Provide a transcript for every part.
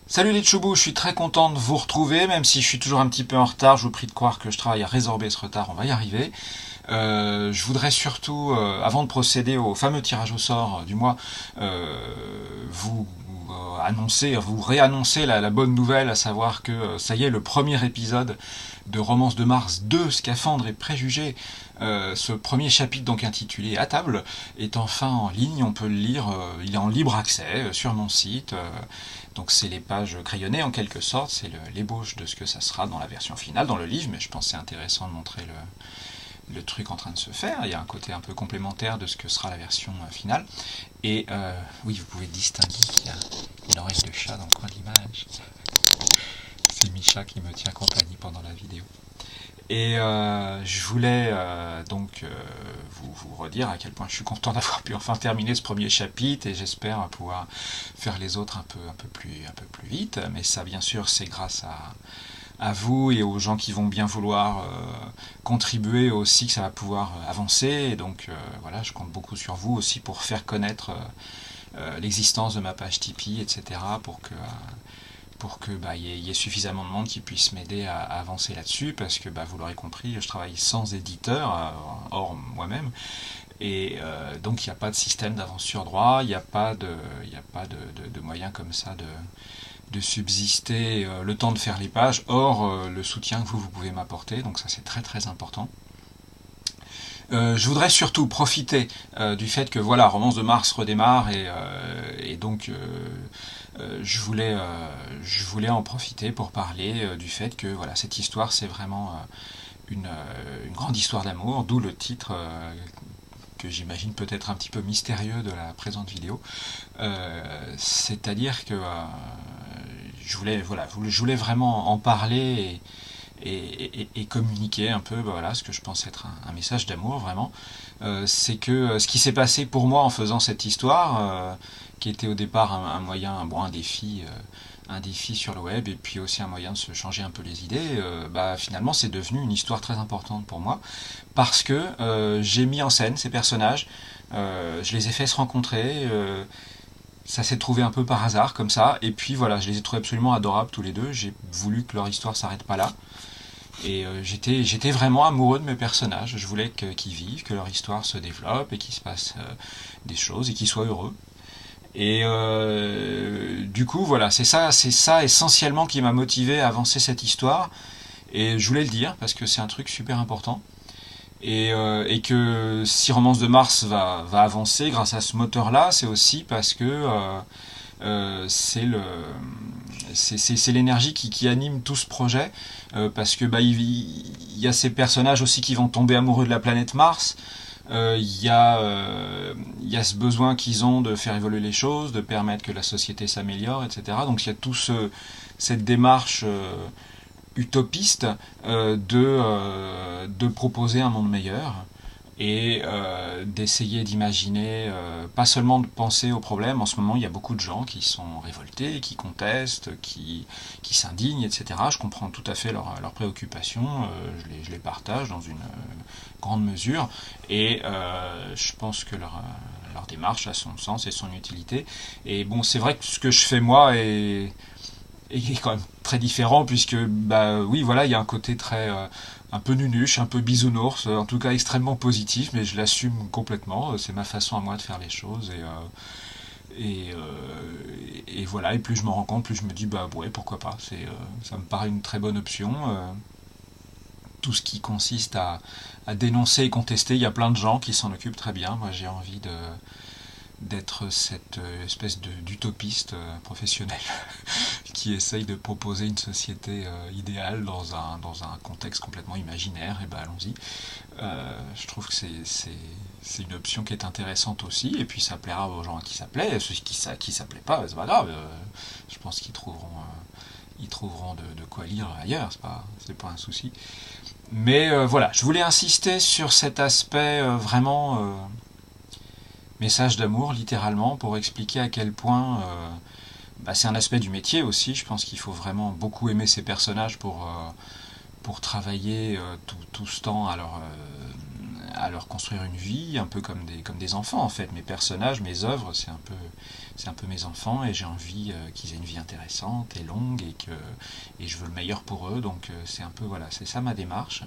Salut les Tchoubous, je suis très content de vous retrouver, même si je suis toujours un petit peu en retard, je vous prie de croire que je travaille à résorber ce retard, on va y arriver. Je voudrais surtout, avant de procéder au fameux tirage au sort du mois, vous vous réannoncer la bonne nouvelle, à savoir que ça y est, le premier épisode de Romance de Mars 2, Scaphandres et Préjugés, ce premier chapitre donc intitulé À table, est enfin en ligne, on peut le lire, il est en libre accès sur mon site. Donc c'est les pages crayonnées en quelque sorte, c'est l'ébauche de ce que ça sera dans la version finale, dans le livre, mais je pense que c'est intéressant de montrer le truc en train de se faire. Il y a un côté un peu complémentaire de ce que sera la version finale. Et oui, vous pouvez distinguer qu'il y a une oreille de chat dans le coin de l'image. C'est Micha qui me tient compagnie pendant la vidéo. Et je voulais vous redire à quel point je suis content d'avoir pu enfin terminer ce premier chapitre et j'espère pouvoir faire les autres un peu plus vite. Mais ça, bien sûr, c'est grâce à vous et aux gens qui vont bien vouloir contribuer aussi que ça va pouvoir avancer. Et donc voilà, je compte beaucoup sur vous aussi pour faire connaître l'existence de ma page Tipeee, etc. Pour que y ait suffisamment de monde qui puisse m'aider à avancer là-dessus, parce que vous l'aurez compris, je travaille sans éditeur, hors moi-même, et donc il n'y a pas de système d'avance sur droit, il n'y a pas de moyen comme ça de subsister le temps de faire les pages, hors le soutien que vous pouvez m'apporter, donc ça c'est très très important. Je voudrais surtout profiter du fait que voilà, Romance de Mars redémarre et donc je voulais en profiter pour parler du fait que voilà, cette histoire c'est vraiment une grande histoire d'amour, d'où le titre que j'imagine peut-être un petit peu mystérieux de la présente vidéo. C'est-à-dire que je voulais vraiment en parler et communiquer un peu voilà, ce que je pense être un message d'amour vraiment. C'est que ce qui s'est passé pour moi en faisant cette histoire, qui était au départ un moyen, un défi sur le web et puis aussi un moyen de se changer un peu les idées, finalement c'est devenu une histoire très importante pour moi parce que j'ai mis en scène ces personnages, je les ai fait se rencontrer, ça s'est trouvé un peu par hasard comme ça, et puis voilà, je les ai trouvés absolument adorables tous les deux, j'ai voulu que leur histoire s'arrête pas là. Et j'étais vraiment amoureux de mes personnages. Je voulais qu'ils vivent, que leur histoire se développe et qu'il se passe des choses et qu'ils soient heureux. Et du coup, voilà, c'est ça essentiellement qui m'a motivé à avancer cette histoire. Et je voulais le dire parce que c'est un truc super important. Et que si Romance de Mars va avancer grâce à ce moteur-là, c'est aussi parce que c'est l'énergie qui anime tout ce projet, parce que il y a ces personnages aussi qui vont tomber amoureux de la planète Mars. Il y a ce besoin qu'ils ont de faire évoluer les choses, de permettre que la société s'améliore, etc. Donc il y a cette démarche utopiste de proposer un monde meilleur et d'essayer d'imaginer, pas seulement de penser aux problèmes. En ce moment, il y a beaucoup de gens qui sont révoltés, qui contestent, qui s'indignent, etc. Je comprends tout à fait leurs préoccupations, je les partage dans une grande mesure, et je pense que leur démarche a son sens et son utilité. Et bon, c'est vrai que ce que je fais moi est quand même très différent, puisque oui, voilà, il y a un côté très un peu nunuche, un peu bisounours, en tout cas extrêmement positif, mais je l'assume complètement. C'est ma façon à moi de faire les choses, et voilà. Et plus je m'en rends compte, plus je me dis ouais, pourquoi pas. Ça me paraît une très bonne option. Tout ce qui consiste à dénoncer et contester, il y a plein de gens qui s'en occupent très bien. Moi, j'ai envie d'être cette espèce d'utopiste professionnel qui essaye de proposer une société idéale dans un contexte complètement imaginaire. Et allons-y. Je trouve que c'est une option qui est intéressante aussi, et puis ça plaira aux gens à qui ça plaît. Ceux qui ça plaît pas, c'est pas grave. Je pense qu'ils trouveront de quoi lire ailleurs, c'est pas un souci. Mais voilà, je voulais insister sur cet aspect vraiment message d'amour, littéralement, pour expliquer à quel point c'est un aspect du métier aussi. Je pense qu'il faut vraiment beaucoup aimer ces personnages pour travailler tout ce temps à leur construire une vie, un peu comme des enfants en fait. Mes personnages, mes œuvres, c'est un peu mes enfants, et j'ai envie qu'ils aient une vie intéressante et longue, et je veux le meilleur pour eux, donc c'est un peu, voilà, c'est ça ma démarche.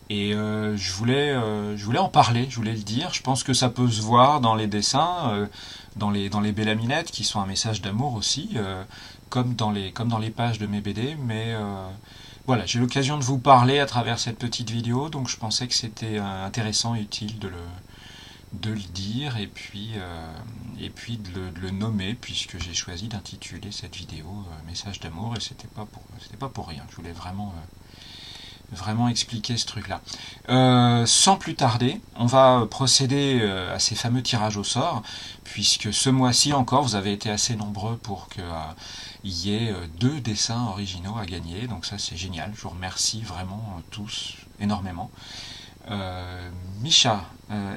Et je voulais en parler, je voulais le dire. Je pense que ça peut se voir dans les dessins, dans les bellaminettes, qui sont un message d'amour aussi, comme dans les pages de mes BD, mais voilà, j'ai l'occasion de vous parler à travers cette petite vidéo, donc je pensais que c'était intéressant et utile de le dire, et puis de le nommer, puisque j'ai choisi d'intituler cette vidéo Message d'amour, et c'était pas pour rien. Je voulais vraiment expliquer ce truc-là. Sans plus tarder, on va procéder à ces fameux tirages au sort, puisque ce mois-ci encore, vous avez été assez nombreux pour qu'il y ait 2 dessins originaux à gagner, donc ça c'est génial, je vous remercie vraiment tous énormément. Micha,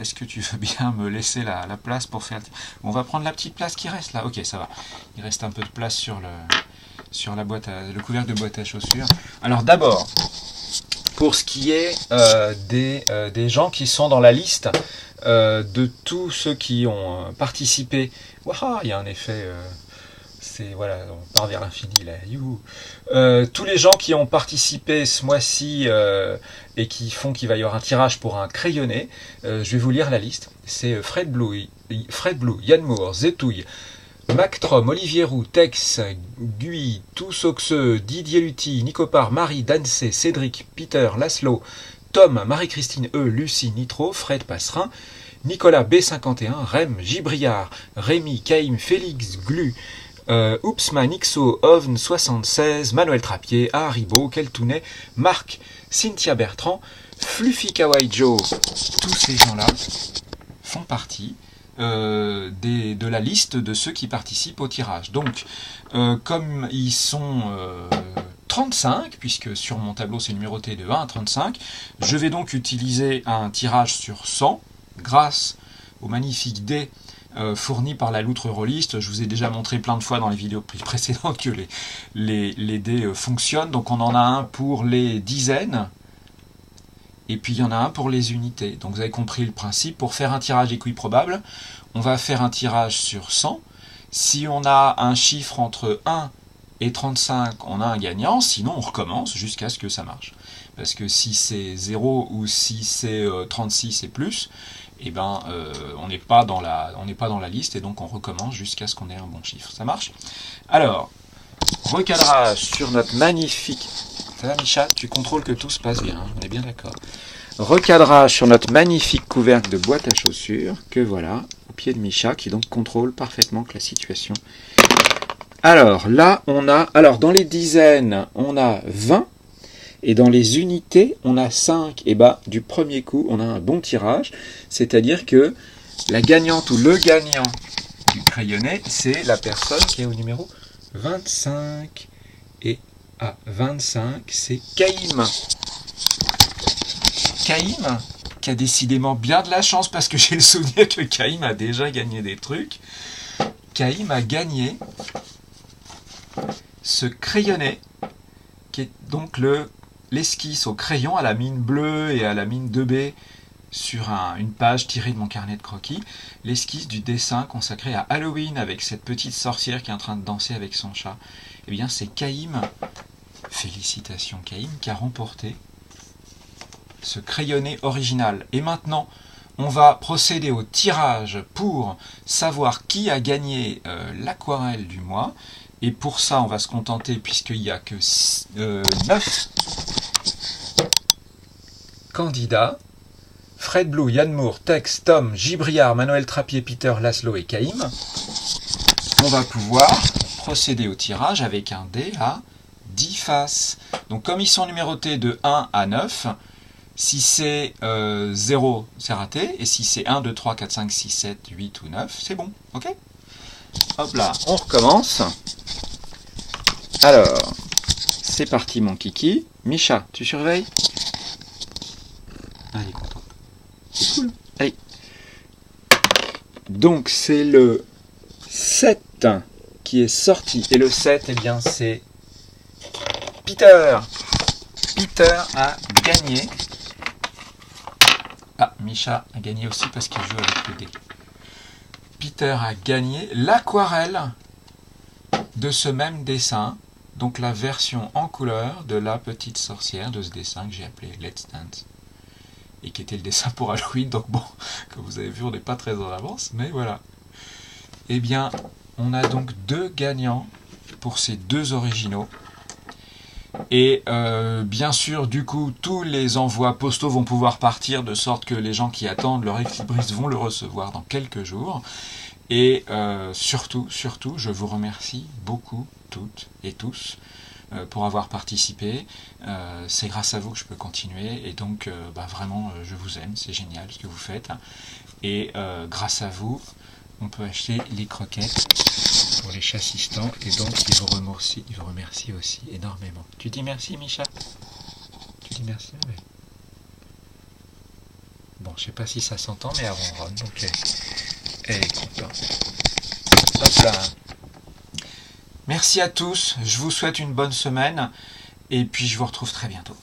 est-ce que tu veux bien me laisser la place pour faire... On va prendre la petite place qui reste là, ok, ça va. Il reste un peu de place sur le couvercle de boîte à chaussures. Alors d'abord, pour ce qui est des gens qui sont dans la liste de tous ceux qui ont participé, waouh, il y a un effet, voilà, on part vers l'infini là, youhou. Tous les gens qui ont participé ce mois-ci et qui font qu'il va y avoir un tirage pour un crayonné, je vais vous lire la liste. C'est Fred Blue, Yann Moore, Zetouille, Mactrom, Olivier Roux, Tex, Guy, Toussoxeux, Didier Lutti, Nicopar, Marie, Dancé, Cédric, Peter, Laszlo, Tom, Marie-Christine E, Lucie, Nitro, Fred Passerin, Nicolas B51, Rem, Gibriard, Rémi, Caïm, Félix, Glu, Oupsman, Ixo, Ovn 76, Manuel Trappier, Haribo, Keltounet, Marc, Cynthia Bertrand, Fluffy Kawaii Joe. Tous ces gens-là font partie de la liste de ceux qui participent au tirage. Donc, comme ils sont 35, puisque sur mon tableau c'est numéroté de 1 à 35, je vais donc utiliser un tirage sur 100 grâce au magnifique dé fourni par la loutre rôliste. Je vous ai déjà montré plein de fois dans les vidéos précédentes que les dés fonctionnent. Donc on en a un pour les dizaines, et puis il y en a un pour les unités. Donc vous avez compris le principe. Pour faire un tirage équiprobable, on va faire un tirage sur 100. Si on a un chiffre entre 1 et 35, on a un gagnant. Sinon, on recommence jusqu'à ce que ça marche. Parce que si c'est 0 ou si c'est 36 et plus, eh ben, on n'est pas dans la liste, et donc on recommence jusqu'à ce qu'on ait un bon chiffre. Ça marche? Alors, recadrage sur notre magnifique... Ça va, Micha? Tu contrôles que tout se passe bien, hein, on est bien d'accord. Recadrage sur notre magnifique couvercle de boîte à chaussures, que voilà, au pied de Micha, qui donc contrôle parfaitement que la situation. Alors, là, alors dans les dizaines, on a 20, et dans les unités, on a 5. Et bah, du premier coup, on a un bon tirage, c'est-à-dire que la gagnante ou le gagnant du crayonné, c'est la personne qui est au numéro 25. Et à 25, c'est Caïm. Caïm, qui a décidément bien de la chance, parce que j'ai le souvenir que Caïm a déjà gagné des trucs. Caïm a gagné ce crayonné, qui est donc l'esquisse au crayon à la mine bleue et à la mine 2B sur une page tirée de mon carnet de croquis, l'esquisse du dessin consacré à Halloween avec cette petite sorcière qui est en train de danser avec son chat. Eh bien, c'est Caïm, félicitations Caïm, qui a remporté ce crayonné original. Et maintenant, on va procéder au tirage pour savoir qui a gagné l'aquarelle du mois. Et pour ça, on va se contenter, puisqu'il n'y a que 9 candidats. Fred Blue, Yann Moore, Tex, Tom, Gibriard, Manuel Trappier, Peter, Laszlo et Caïm. On va pouvoir procéder au tirage avec un dé à 10 faces. Donc comme ils sont numérotés de 1 à 9, si c'est 0, c'est raté. Et si c'est 1, 2, 3, 4, 5, 6, 7, 8 ou 9, c'est bon. Ok? Hop là, on recommence. Alors, c'est parti mon kiki. Micha, tu surveilles? Allez, content. C'est cool. Allez. Donc c'est le 7 qui est sorti. Et le 7, eh bien c'est Peter. Peter a gagné. Ah, Micha a gagné aussi parce qu'il joue avec le dé. Peter a gagné l'aquarelle de ce même dessin, donc la version en couleur de la petite sorcière de ce dessin que j'ai appelé Let's Dance, et qui était le dessin pour Halloween, donc bon, comme vous avez vu, on n'est pas très en avance, mais voilà. Eh bien, on a donc 2 gagnants pour ces 2 originaux. Et bien sûr, du coup, tous les envois postaux vont pouvoir partir, de sorte que les gens qui attendent leur équilibriste vont le recevoir dans quelques jours. Et surtout, je vous remercie beaucoup, toutes et tous, pour avoir participé. C'est grâce à vous que je peux continuer. Et donc, vraiment, je vous aime. C'est génial ce que vous faites. Et grâce à vous, on peut acheter les croquettes pour les chassistants. Et donc, il vous remercie aussi énormément. Tu dis merci, Micha? Tu dis merci? Oui. Bon, je sais pas si ça s'entend, mais elle ronronne. Donc, elle est contente. Hop là. Merci à tous. Je vous souhaite une bonne semaine. Et puis, je vous retrouve très bientôt.